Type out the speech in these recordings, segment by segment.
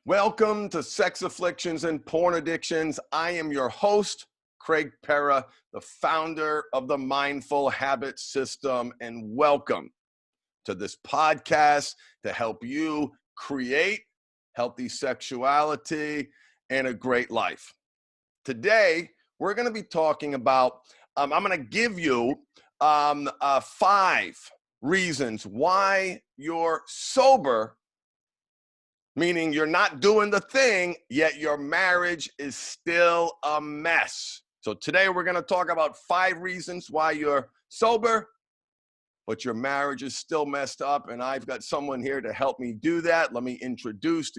Welcome to Sex Afflictions and Porn Addictions. I am your host, Craig Perra, the founder of the Mindful Habit System, and welcome to this podcast to help you create healthy sexuality and a great life. Today, we're going to be talking about, I'm going to give you 5 reasons why you're sober, meaning you're not doing the thing, yet your marriage is still a mess. So today we're going to talk about 5 reasons why you're sober, but your marriage is still messed up. And I've got someone here to help me do that. Let me introduce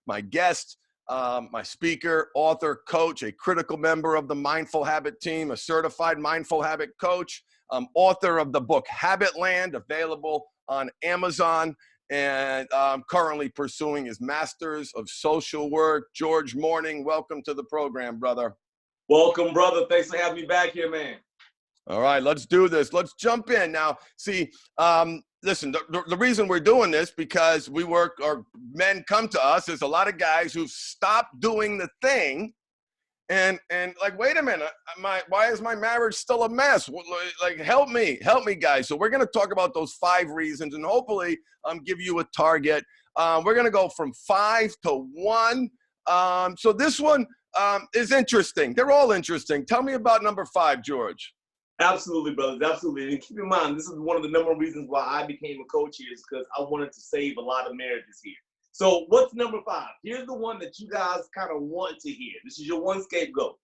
my guest, my speaker, author, coach, a critical member of the Mindful Habit team, a certified Mindful Habit coach, author of the book Habitland, available on Amazon, and currently pursuing his Masters of Social Work. George Morning, welcome to the program, brother. Welcome, brother. Thanks for having me back here, man. All right, let's do this. Let's jump in. Now, see, listen, the reason we're doing this, because we work, or men come to us, there's a lot of guys who've stopped doing the thing, and like, wait a minute, why is my marriage still a mess? Like, help me, guys. So we're going to talk about those 5 reasons, and hopefully give you a target. We're going to go from 5 to 1. So this one is interesting. They're all interesting. Tell me about number 5, George. Absolutely, brothers. Absolutely. And keep in mind, this is one of the number 1 reasons why I became a coach here, is because I wanted to save a lot of marriages here. So what's number 5? Here's the one that you guys kind of want to hear. This is your one scapegoat.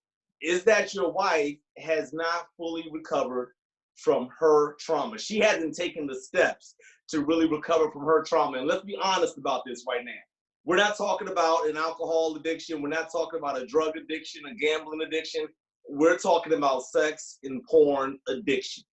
Is that your wife has not fully recovered from her trauma. She hasn't taken the steps to really recover from her trauma. And let's be honest about this right now. We're not talking about an alcohol addiction. We're not talking about a drug addiction, a gambling addiction. We're talking about sex and porn addiction.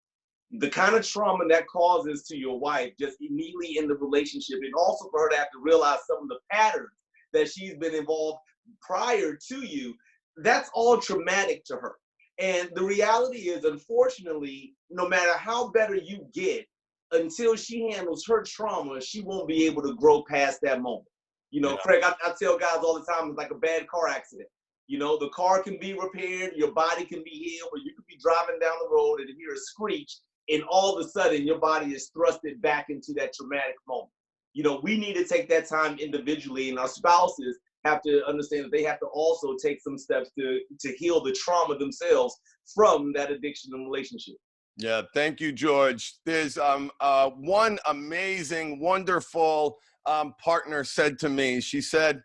The kind of trauma that causes to your wife just immediately in the relationship, and also for her to have to realize some of the patterns that she's been involved prior to you, that's all traumatic to her. And the reality is, unfortunately, no matter how better you get, until she handles her trauma, she won't be able to grow past that moment. You know, yeah. Craig, I tell guys all the time, it's like a bad car accident. You know, the car can be repaired, your body can be healed, but you could be driving down the road and hear a screech, and all of a sudden your body is thrusted back into that traumatic moment. You know, we need to take that time individually, and our spouses have to understand that they have to also take some steps to heal the trauma themselves from that addiction and relationship. Yeah, thank you, George. There's one amazing, wonderful partner said to me, she said,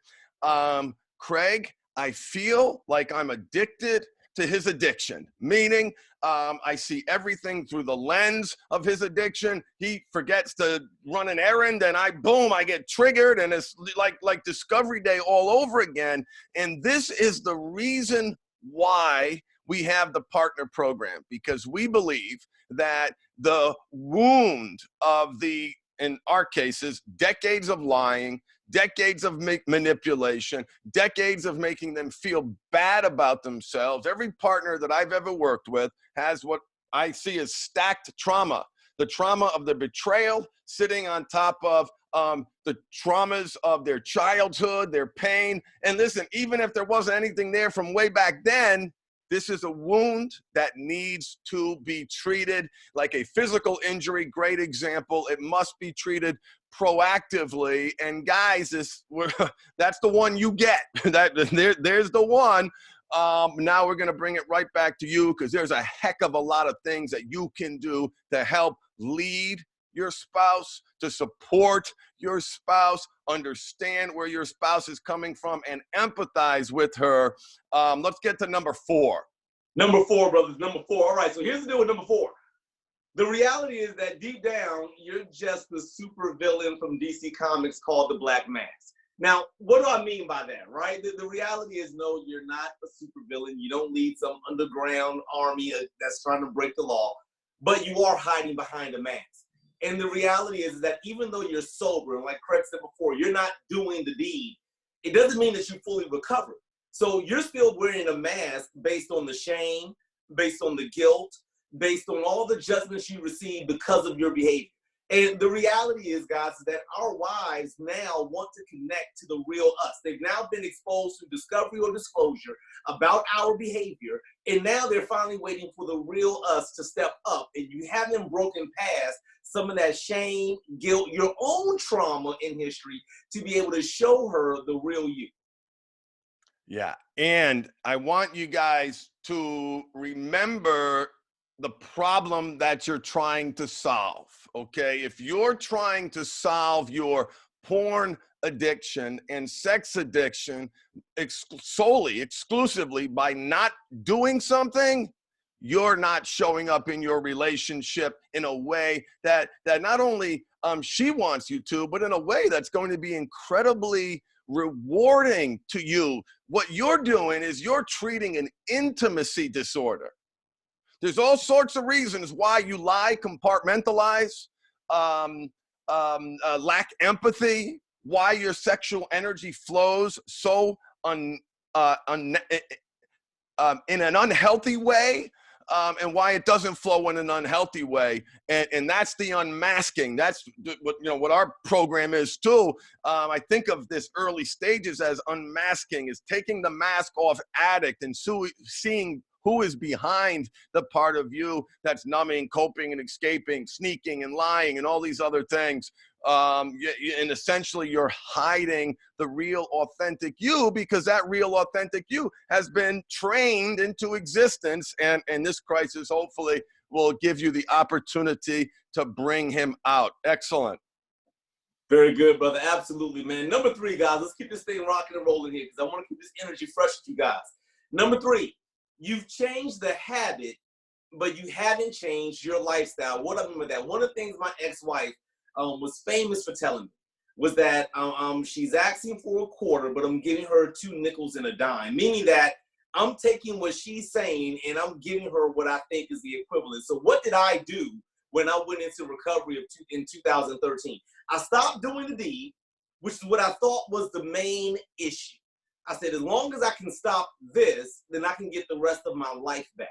Craig, I feel like I'm addicted to his addiction, meaning I see everything through the lens of his addiction. He forgets to run an errand, and I get triggered, and it's like Discovery Day all over again. And this is the reason why we have the partner program, because we believe that the wound of in our cases, decades of lying, decades of manipulation, decades of making them feel bad about themselves. Every partner that I've ever worked with has what I see as stacked trauma. The trauma of the betrayal sitting on top of the traumas of their childhood, their pain. And listen, even if there wasn't anything there from way back then, this is a wound that needs to be treated like a physical injury. Great example. It must be treated proactively. And guys, that's the one you get. There's the one. Now we're going to bring it right back to you, because there's a heck of a lot of things that you can do to help lead your spouse, to support your spouse, understand where your spouse is coming from, and empathize with her. Let's get to number 4. Number 4, brothers, number 4. All right, so here's the deal with number 4. The reality is that deep down, you're just the super villain from DC Comics called the Black Mask. Now, what do I mean by that, right? The reality is, no, you're not a super villain. You don't lead some underground army that's trying to break the law, but you are hiding behind a mask. And the reality is that even though you're sober, and like Craig said before, you're not doing the deed, it doesn't mean that you fully recovered. So you're still wearing a mask based on the shame, based on the guilt, based on all the judgments you received because of your behavior. And the reality is, guys, is that our wives now want to connect to the real us. They've now been exposed to discovery or disclosure about our behavior, and now they're finally waiting for the real us to step up. And you haven't broken past some of that shame, guilt, your own trauma in history to be able to show her the real you. Yeah. And I want you guys to remember the problem that you're trying to solve. Okay. If you're trying to solve your porn addiction and sex addiction solely, exclusively by not doing something, you're not showing up in your relationship in a way that not only she wants you to, but in a way that's going to be incredibly rewarding to you. What you're doing is you're treating an intimacy disorder. There's all sorts of reasons why you lie, compartmentalize, lack empathy, why your sexual energy flows so in an unhealthy way, and why it doesn't flow in an unhealthy way. And that's the unmasking. That's what our program is too. I think of this early stages as unmasking, is taking the mask off addict and seeing who is behind the part of you that's numbing, coping, and escaping, sneaking and lying and all these other things. And essentially you're hiding the real authentic you, because that real authentic you has been trained into existence, and this crisis hopefully will give you the opportunity to bring him out. Excellent. Very good, brother. Absolutely, man. Number 3, guys, let's keep this thing rocking and rolling here because I want to keep this energy fresh with you guys. Number 3, you've changed the habit, but you haven't changed your lifestyle. What I mean by that, one of the things my ex-wife was famous for telling me was that she's asking for a quarter, but I'm giving her 2 nickels and a dime, meaning that I'm taking what she's saying and I'm giving her what I think is the equivalent. So what did I do when I went into recovery in 2013? I stopped doing the deed, which is what I thought was the main issue. I said, as long as I can stop this, then I can get the rest of my life back.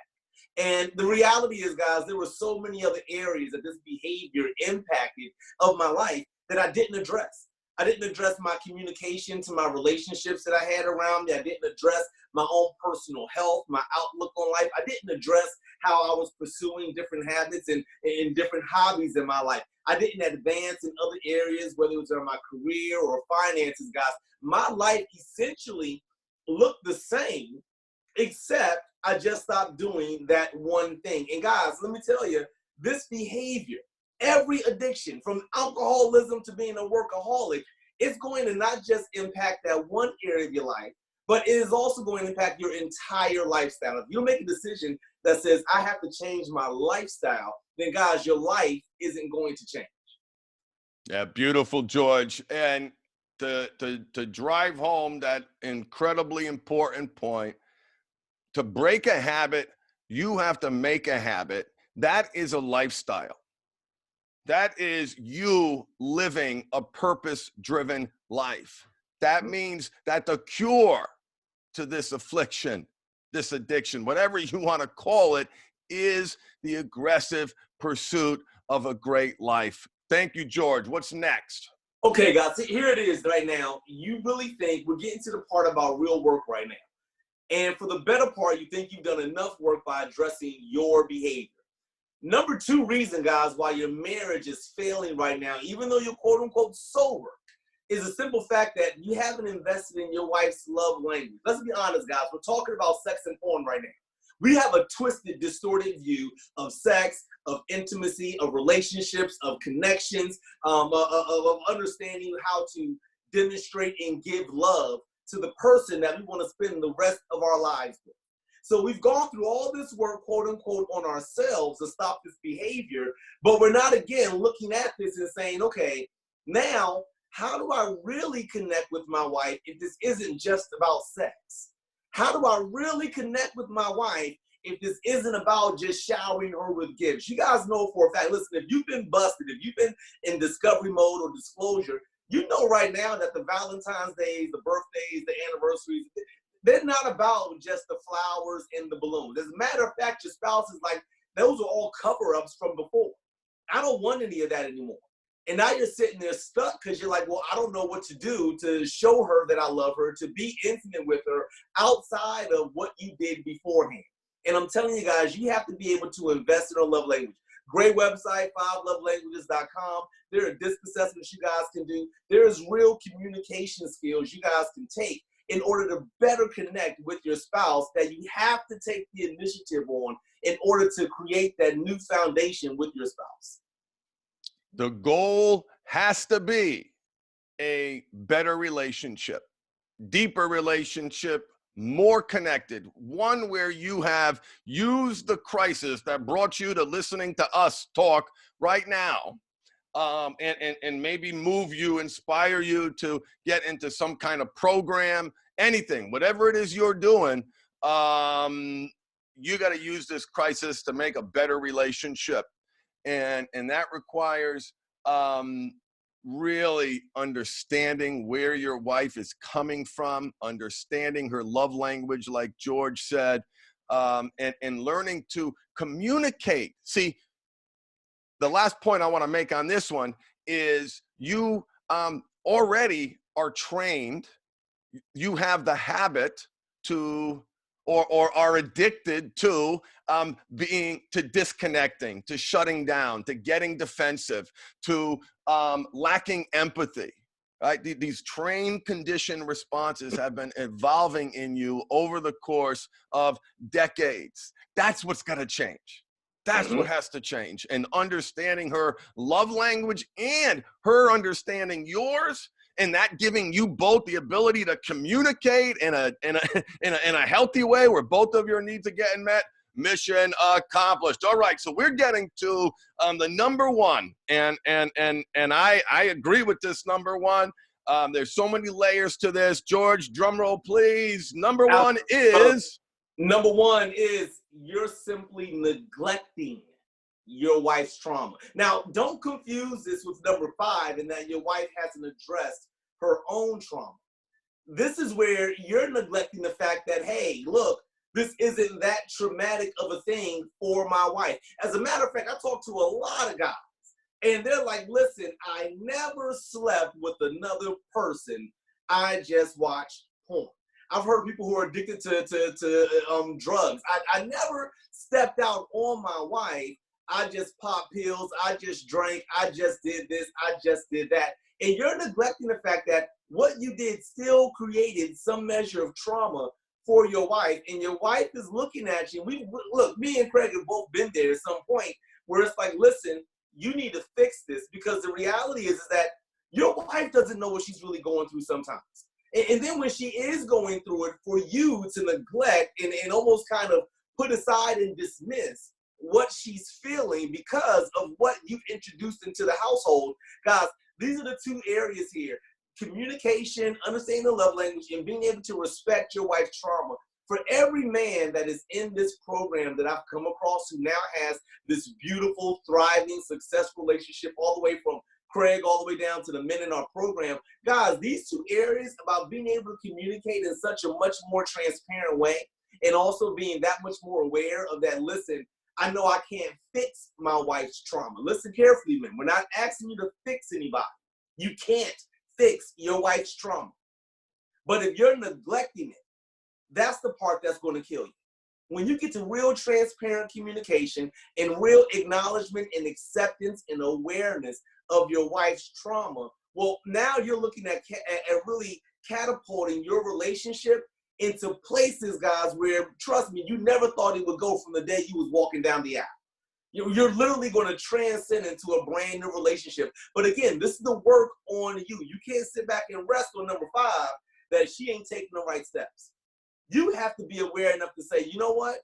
And the reality is, guys, there were so many other areas that this behavior impacted of my life that I didn't address. I didn't address my communication to my relationships that I had around me. I didn't address my own personal health, my outlook on life. I didn't address how I was pursuing different habits and different hobbies in my life. I didn't advance in other areas, whether it was in my career or finances, guys. My life essentially looked the same, except I just stopped doing that one thing. And guys, let me tell you, this behavior, every addiction, from alcoholism to being a workaholic, it's going to not just impact that one area of your life, but it is also going to impact your entire lifestyle. If you make a decision that says, I have to change my lifestyle, then guys, your life isn't going to change. Yeah, beautiful, George. And to drive home that incredibly important point, to break a habit, you have to make a habit. That is a lifestyle. That is you living a purpose-driven life. That means that the cure to this affliction, this addiction, whatever you want to call it, is the aggressive pursuit of a great life. Thank you, George. What's next? Okay, guys, see, here it is right now. You really think we're getting to the part about real work right now. And for the better part, you think you've done enough work by addressing your behavior. Number 2 reason, guys, why your marriage is failing right now, even though you're quote unquote sober, is the simple fact that you haven't invested in your wife's love language. Let's be honest, guys. We're talking about sex and porn right now. We have a twisted, distorted view of sex, of intimacy, of relationships, of connections, of understanding how to demonstrate and give love to the person that we want to spend the rest of our lives with. So we've gone through all this work, quote unquote, on ourselves to stop this behavior, but we're not, again, looking at this and saying, okay, now, how do I really connect with my wife if this isn't just about sex? How do I really connect with my wife if this isn't about just showering her with gifts? You guys know for a fact, listen, if you've been busted, if you've been in discovery mode or disclosure, you know right now that the Valentine's days, the birthdays, the anniversaries, they're not about just the flowers and the balloons. As a matter of fact, your spouse is like, those are all cover-ups from before. I don't want any of that anymore. And now you're sitting there stuck because you're like, well, I don't know what to do to show her that I love her, to be intimate with her outside of what you did beforehand. And I'm telling you guys, you have to be able to invest in a love language. Great website, 5lovelanguages.com. There are disc assessments you guys can do. There's real communication skills you guys can take in order to better connect with your spouse that you have to take the initiative on in order to create that new foundation with your spouse. The goal has to be a better relationship, deeper relationship, more connected, one where you have used the crisis that brought you to listening to us talk right now, and maybe move you, inspire you to get into some kind of program, anything, whatever it is you're doing. You got to use this crisis to make a better relationship. And that requires really understanding where your wife is coming from, understanding her love language, like George said, and learning to communicate. See, the last point I want to make on this one is you already are trained. You have the habit to, or are addicted to disconnecting, to shutting down, to getting defensive, to lacking empathy. Right? These trained conditioned responses have been evolving in you over the course of decades. That's what's got to change. That's what has to change. And understanding her love language and her understanding yours, and that giving you both the ability to communicate in a healthy way where both of your needs are getting met. Mission accomplished. All right, so we're getting to the number one, and I agree with this number one. There's so many layers to this. George, drum roll, please. Number one is you're simply neglecting your wife's trauma. Now, don't confuse this with number 5 in that your wife hasn't addressed her own trauma. This is where you're neglecting the fact that, hey, look, this isn't that traumatic of a thing for my wife. As a matter of fact, I talk to a lot of guys, and they're like, listen, I never slept with another person. I just watched porn. I've heard people who are addicted to drugs. I never stepped out on my wife. I just popped pills. I just drank. I just did this. I just did that. And you're neglecting the fact that what you did still created some measure of trauma for your wife. And your wife is looking at you. Look, me and Craig have both been there at some point where it's like, listen, you need to fix this, because the reality is that your wife doesn't know what she's really going through sometimes. And then when she is going through it, for you to neglect and almost kind of put aside and dismiss what she's feeling because of what you've introduced into the household. Guys, these are the 2 areas here. Communication, understanding the love language, and being able to respect your wife's trauma. For every man that is in this program that I've come across who now has this beautiful, thriving, successful relationship, all the way from Craig all the way down to the men in our program, guys, these 2 areas about being able to communicate in such a much more transparent way, and also being that much more aware of that, listen, I know I can't fix my wife's trauma. Listen carefully, men. We're not asking you to fix anybody. You can't fix your wife's trauma. But if you're neglecting it, that's the part that's going to kill you. When you get to real transparent communication and real acknowledgement and acceptance and awareness of your wife's trauma, well, now you're looking at really catapulting your relationship into places, guys, where, trust me, you never thought it would go from the day you was walking down the aisle. You're literally going to transcend into a brand new relationship. But again, this is the work on you. You can't sit back and rest on number 5 that she ain't taking the right steps. You have to be aware enough to say, you know what?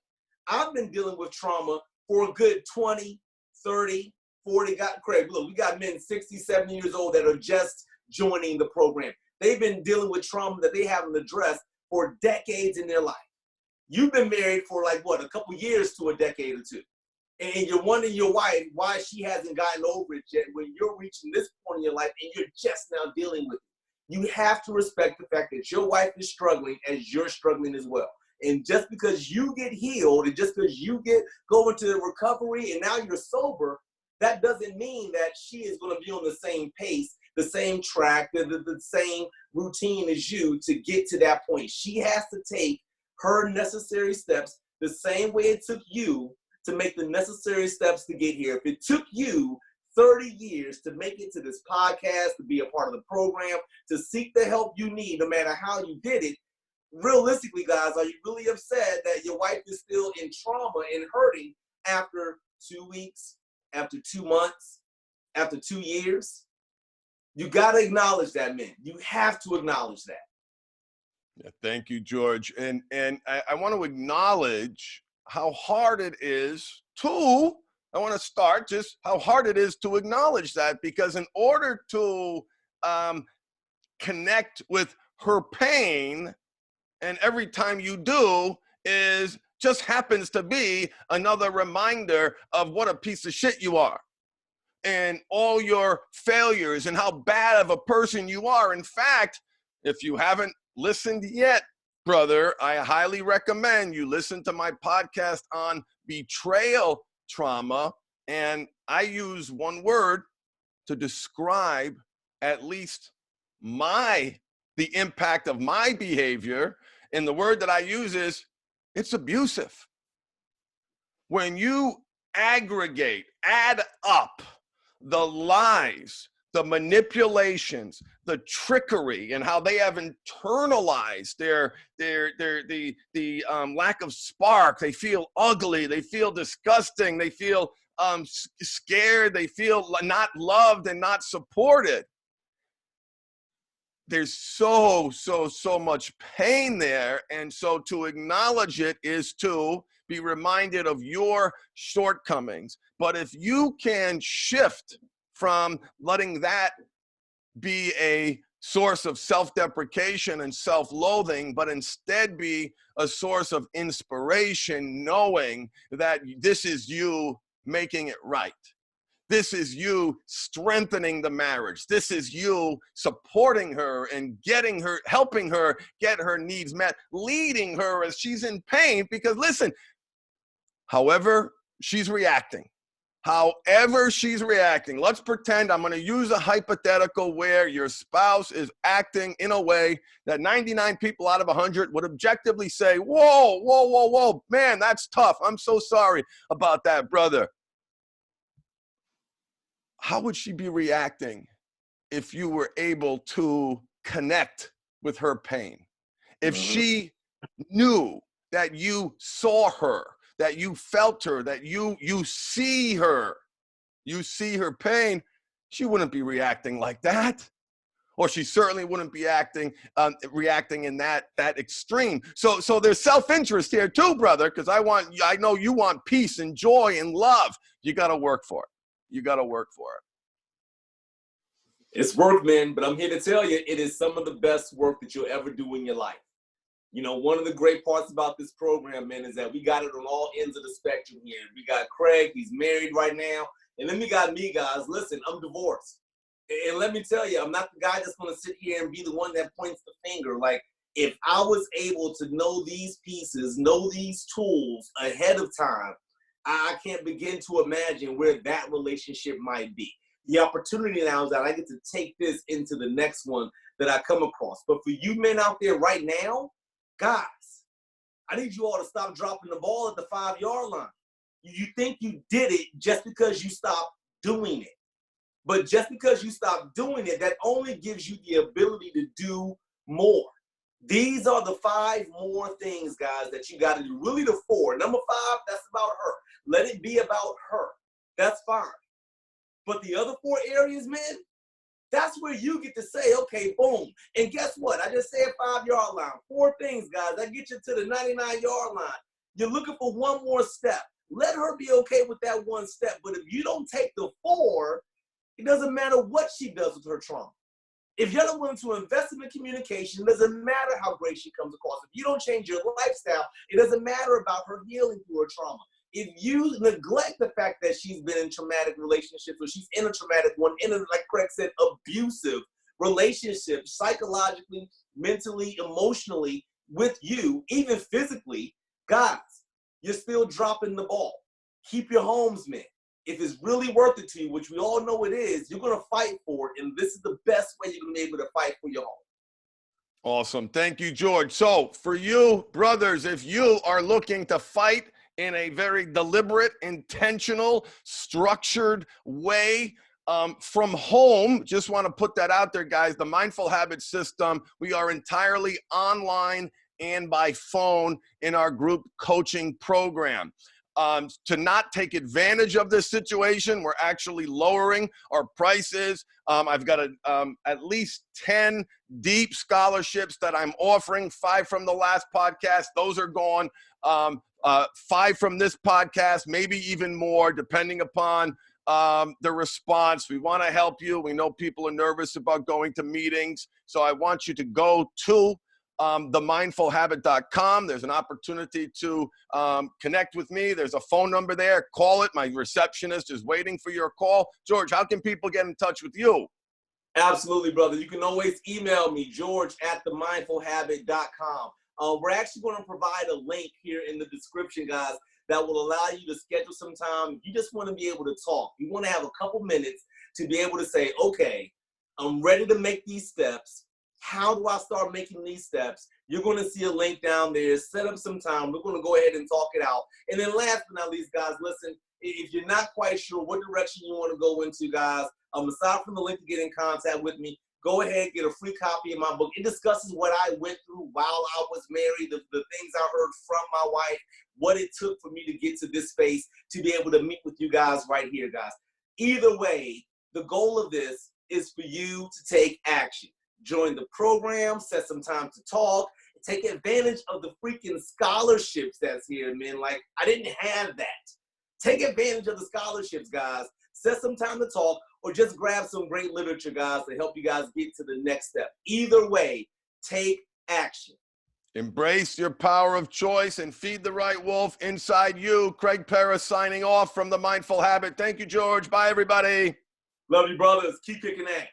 I've been dealing with trauma for a good 20, 30, 40. Craig, look, we got men 60, 70 years old that are just joining the program. They've been dealing with trauma that they haven't addressed for decades in their life. You've been married for like, what, a couple years to a decade or 2. And you're wondering your wife why she hasn't gotten over it yet when you're reaching this point in your life and you're just now dealing with it. You have to respect the fact that your wife is struggling as you're struggling as well. And just because you get healed and just because you go into recovery and now you're sober, that doesn't mean that she is going to be on the same pace, the same track, the same routine as you to get to that point. She has to take her necessary steps the same way it took you to make the necessary steps to get here. If it took you 30 years to make it to this podcast, to be a part of the program, to seek the help you need, no matter how you did it, realistically, guys, are you really upset that your wife is still in trauma and hurting after 2 weeks, after 2 months, after 2 years? You got to acknowledge that, man. You have to acknowledge that. Yeah, thank you, George. And I want to acknowledge how hard it is to, I want to start just how hard it is to acknowledge that, because in order to connect with her pain, and every time you do is just happens to be another reminder of what a piece of shit you are and all your failures and how bad of a person you are. In fact, if you haven't listened yet, brother, I highly recommend you listen to my podcast on betrayal trauma. And I use one word to describe at least the impact of my behavior. And the word that I use is, it's abusive. When you aggregate, add up the lies, the manipulations, the trickery, and how they have internalized the lack of spark. They feel ugly. They feel disgusting. They feel scared. They feel not loved and not supported. There's so much pain there. And so to acknowledge it is to be reminded of your shortcomings. But if you can shift from letting that be a source of self-deprecation and self-loathing, but instead be a source of inspiration, knowing that this is you making it right. This is you strengthening the marriage. This is you supporting her and getting her, helping her get her needs met, leading her as she's in pain. Because listen, however she's reacting, let's pretend, I'm going to use a hypothetical where your spouse is acting in a way that 99 people out of 100 would objectively say, whoa, man, that's tough. I'm so sorry about that, brother. How would she be reacting if you were able to connect with her pain? If she knew that you saw her, that you felt her, that you see her, you see her pain, she wouldn't be reacting like that. Or she certainly wouldn't be reacting in that extreme. So there's self-interest here too, brother, because I know you want peace and joy and love. You got to work for it. You got to work for it. It's work, man, but I'm here to tell you, it is some of the best work that you'll ever do in your life. You know, one of the great parts about this program, man, is that we got it on all ends of the spectrum here. We got Craig, he's married right now. And then we got me, guys. Listen, I'm divorced. And let me tell you, I'm not the guy that's going to sit here and be the one that points the finger. Like, if I was able to know these pieces, know these tools ahead of time, I can't begin to imagine where that relationship might be. The opportunity now is that I get to take this into the next one that I come across. But for you men out there right now, guys, I need you all to stop dropping the ball at the 5-yard line. You think you did it just because you stopped doing it. But just because you stopped doing it, that only gives you the ability to do more. These are the 5 more things, guys, that you got to do. Really the 4. Number 5, that's about her. Let it be about her. That's fine. But the other 4 areas, man, that's where you get to say, okay, boom. And guess what? I just said 5-yard line. 4 things, guys. That get you to the 99-yard line. You're looking for one more step. Let her be okay with that one step. But if you don't take the 4, it doesn't matter what she does with her trauma. If you're not willing to invest in the communication, it doesn't matter how great she comes across. If you don't change your lifestyle, it doesn't matter about her healing through her trauma. If you neglect the fact that she's been in traumatic relationships, or she's in a traumatic one, in a, like Craig said, abusive relationship, psychologically, mentally, emotionally, with you, even physically, guys, you're still dropping the ball. Keep your homes, men. if it's really worth it to you, which we all know it is, you're going to fight for it. And this is the best way you're going to be able to fight for your home. Awesome. Thank you, George. So for you, brothers, if you are looking to fight in a very deliberate, intentional, structured way, from home, just want to put that out there, guys. The Mindful Habits System, we are entirely online and by phone in our group coaching program. To not take advantage of this situation, we're actually lowering our prices. I've got at least 10 deep scholarships that I'm offering, 5 from the last podcast. Those are gone. 5 from this podcast, maybe even more, depending upon the response. We want to help you. We know people are nervous about going to meetings. So I want you to go to themindfulhabit.com. There's an opportunity to connect with me. There's a phone number there. Call it. My receptionist is waiting for your call. George, how can people get in touch with you? Absolutely, brother. You can always email me, george@themindfulhabit.com. We're actually going to provide a link here in the description, guys, that will allow you to schedule some time. You just want to be able to talk. You want to have a couple minutes to be able to say, okay, I'm ready to make these steps. How do I start making these steps? You're going to see a link down there. Set up some time. We're going to go ahead and talk it out. And then last but not least, guys, listen, if you're not quite sure what direction you want to go into, guys, aside from the link to get in contact with me, go ahead, get a free copy of my book. It discusses what I went through while I was married, the things I heard from my wife, what it took for me to get to this space, to be able to meet with you guys right here, guys. Either way, the goal of this is for you to take action. Join the program, set some time to talk, take advantage of the freaking scholarships that's here, man. Like, I didn't have that. Take advantage of the scholarships, guys. Set some time to talk, or just grab some great literature, guys, to help you guys get to the next step. Either way, take action. Embrace your power of choice and feed the right wolf inside you. Craig Perra signing off from The Mindful Habit. Thank you, George. Bye, everybody. Love you, brothers. Keep kicking ass.